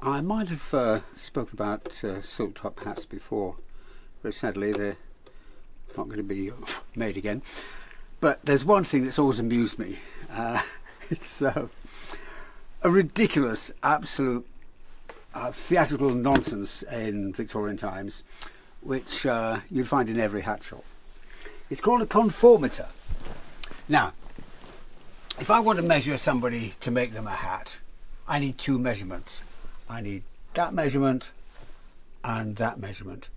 I might have spoken about silk top hats before. Very sadly, they're not going to be made again. But there's one thing that's always amused me. It's a ridiculous, absolute theatrical nonsense in Victorian times, which you'd find in every hat shop. It's called a conformitor. Now, if I want to measure somebody to make them a hat, I need two measurements. I need that measurement and that measurement,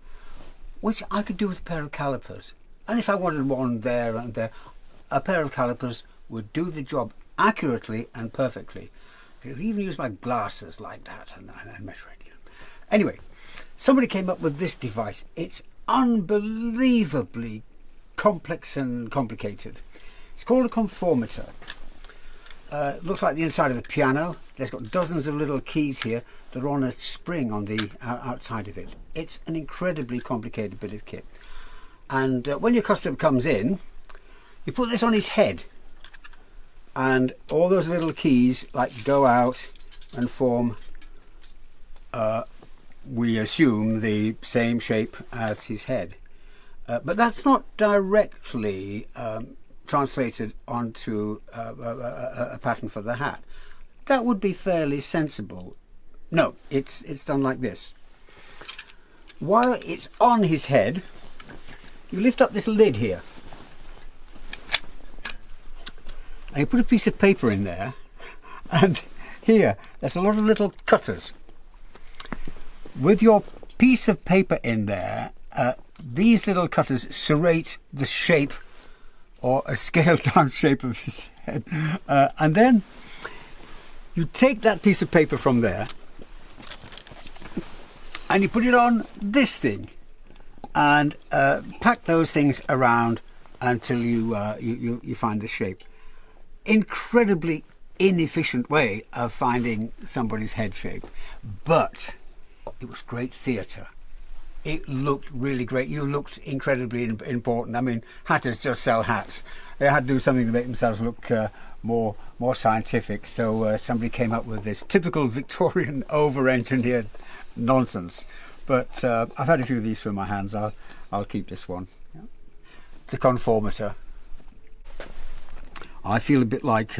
which I could do with a pair of calipers. And if I wanted one there and there, a pair of calipers would do the job accurately and perfectly. I could even use my glasses like that and measure it. Anyway, somebody came up with this device. It's unbelievably complex and complicated. It's called a conformitor. It looks like the inside of a piano. There's got dozens of little keys here that are on a spring on the outside of it. It's an incredibly complicated bit of kit. And when your customer comes in, you put this on his head, and all those little keys go out and form, we assume, the same shape as his head. But that's not directly translated onto a pattern for the hat. That would be fairly sensible. No, it's done like this. While it's on his head, you lift up this lid here, and you put a piece of paper in there, and here there's a lot of little cutters. With your piece of paper in there, these little cutters serrate the shape, or a scaled down shape of his head, and then you take that piece of paper from there and you put it on this thing and pack those things around until you find the shape. Incredibly inefficient way of finding somebody's head shape, but it was great theatre. It looked really great. You looked incredibly important. I mean, hatters just sell hats. They had to do something to make themselves look more scientific. So somebody came up with this typical Victorian over-engineered nonsense. But I've had a few of these through my hands. I'll keep this one. Yeah. The conformitor. I feel a bit like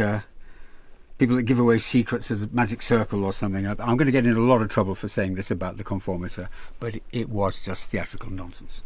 people that give away secrets of the magic circle or something. I'm going to get in a lot of trouble for saying this about the conformitor, but it was just theatrical nonsense.